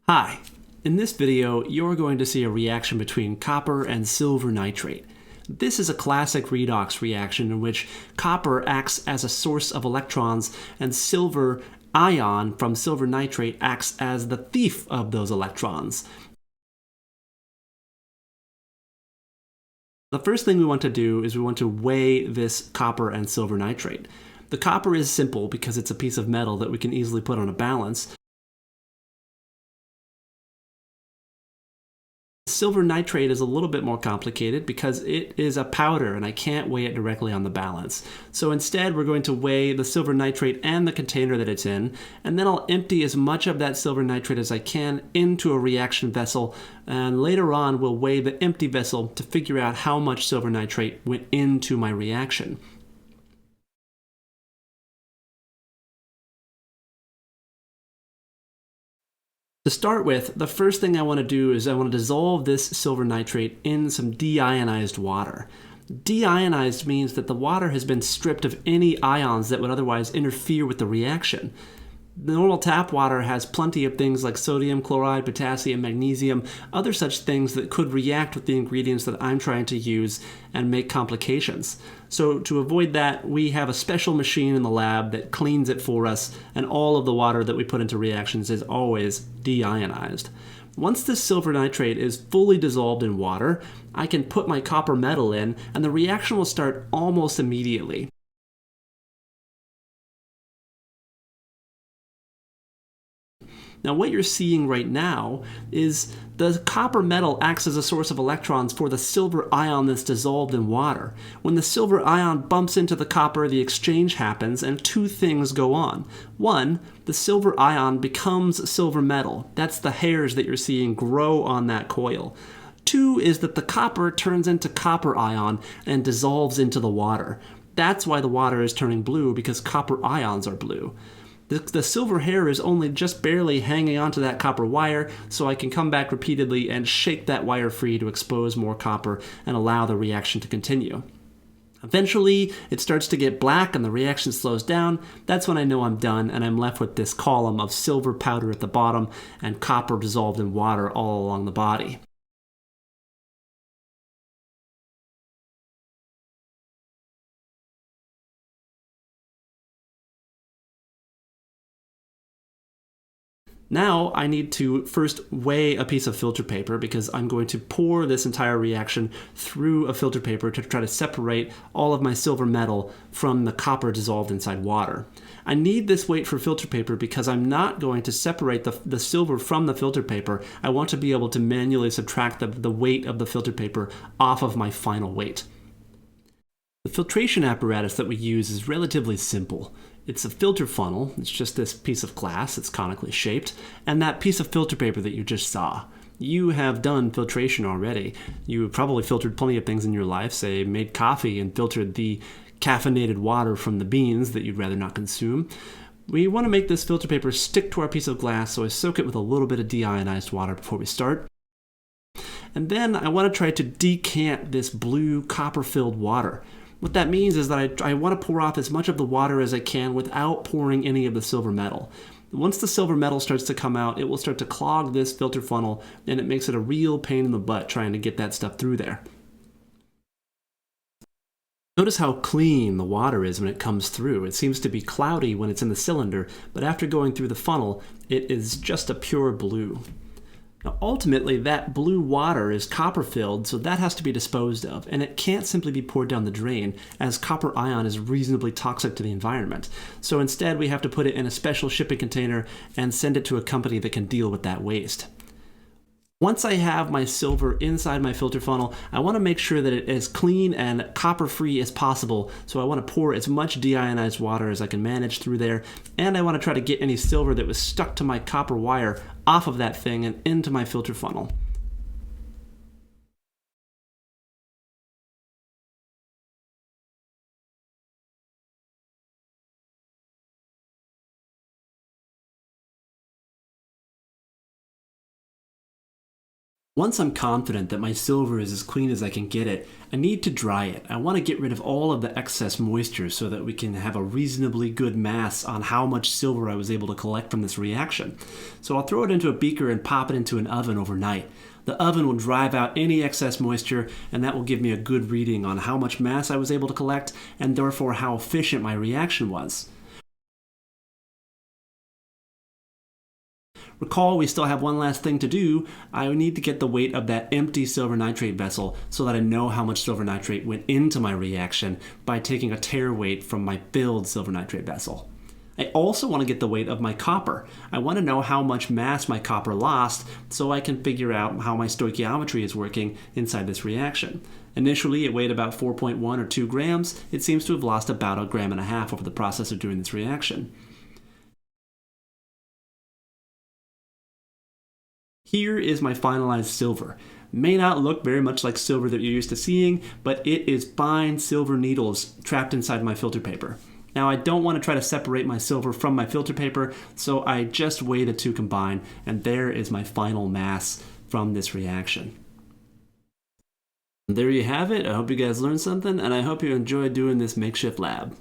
Hi, in this video you're going to see a reaction between copper and silver nitrate. This is a classic redox reaction in which copper acts as a source of electrons and silver ion from silver nitrate acts as the thief of those electrons. The first thing we want to do is we want to weigh this copper and silver nitrate. The copper is simple because it's a piece of metal that we can easily put on a balance. Silver nitrate is a little bit more complicated because it is a powder and I can't weigh it directly on the balance. So instead we're going to weigh the silver nitrate and the container that it's in, and then I'll empty as much of that silver nitrate as I can into a reaction vessel, and later on we'll weigh the empty vessel to figure out how much silver nitrate went into my reaction. To start with, the first thing I want to do is I want to dissolve this silver nitrate in some deionized water. Deionized means that the water has been stripped of any ions that would otherwise interfere with the reaction. The normal tap water has plenty of things like sodium, chloride, potassium, magnesium, other such things that could react with the ingredients that I'm trying to use and make complications. So to avoid that, we have a special machine in the lab that cleans it for us, and all of the water that we put into reactions is always deionized. Once this silver nitrate is fully dissolved in water, I can put my copper metal in, and the reaction will start almost immediately. Now what you're seeing right now is the copper metal acts as a source of electrons for the silver ion that's dissolved in water. When the silver ion bumps into the copper, the exchange happens and two things go on. One, the silver ion becomes silver metal. That's the hairs that you're seeing grow on that coil. Two is that the copper turns into copper ion and dissolves into the water. That's why the water is turning blue, because copper ions are blue. The silver hair is only just barely hanging onto that copper wire, so I can come back repeatedly and shake that wire free to expose more copper and allow the reaction to continue. Eventually, it starts to get black and the reaction slows down. That's when I know I'm done and I'm left with this column of silver powder at the bottom and copper dissolved in water all along the body. Now I need to first weigh a piece of filter paper because I'm going to pour this entire reaction through a filter paper to try to separate all of my silver metal from the copper dissolved inside water. I need this weight for filter paper because I'm not going to separate the silver from the filter paper. I want to be able to manually subtract the weight of the filter paper off of my final weight. The filtration apparatus that we use is relatively simple. It's a filter funnel. It's just this piece of glass. It's conically shaped, and that piece of filter paper that you just saw. You have done filtration already. You probably filtered plenty of things in your life, say made coffee and filtered the caffeinated water from the beans that you'd rather not consume. We want to make this filter paper stick to our piece of glass, so I soak it with a little bit of deionized water before we start. And then I want to try to decant this blue copper-filled water. What that means is that I want to pour off as much of the water as I can without pouring any of the silver metal. Once the silver metal starts to come out, it will start to clog this filter funnel, and it makes it a real pain in the butt trying to get that stuff through there. Notice how clean the water is when it comes through. It seems to be cloudy when it's in the cylinder, but after going through the funnel, it is just a pure blue. Now, ultimately, that blue water is copper-filled, so that has to be disposed of, and it can't simply be poured down the drain, as copper ion is reasonably toxic to the environment. So instead, we have to put it in a special shipping container and send it to a company that can deal with that waste. Once I have my silver inside my filter funnel, I want to make sure that it is clean and copper-free as possible, so I want to pour as much deionized water as I can manage through there, and I want to try to get any silver that was stuck to my copper wire off of that thing and into my filter funnel. Once I'm confident that my silver is as clean as I can get it, I need to dry it. I want to get rid of all of the excess moisture so that we can have a reasonably good mass on how much silver I was able to collect from this reaction. So I'll throw it into a beaker and pop it into an oven overnight. The oven will drive out any excess moisture, and that will give me a good reading on how much mass I was able to collect and therefore how efficient my reaction was. Recall, we still have one last thing to do. I need to get the weight of that empty silver nitrate vessel so that I know how much silver nitrate went into my reaction by taking a tare weight from my filled silver nitrate vessel. I also want to get the weight of my copper. I want to know how much mass my copper lost so I can figure out how my stoichiometry is working inside this reaction. Initially, it weighed about 4.1 or 2 grams. It seems to have lost about 1.5 grams over the process of doing this reaction. Here is my finalized silver. May not look very much like silver that you're used to seeing, but it is fine silver needles trapped inside my filter paper. Now, I don't want to try to separate my silver from my filter paper, so I just weigh the two combined, and there is my final mass from this reaction. There you have it. I hope you guys learned something, and I hope you enjoyed doing this makeshift lab.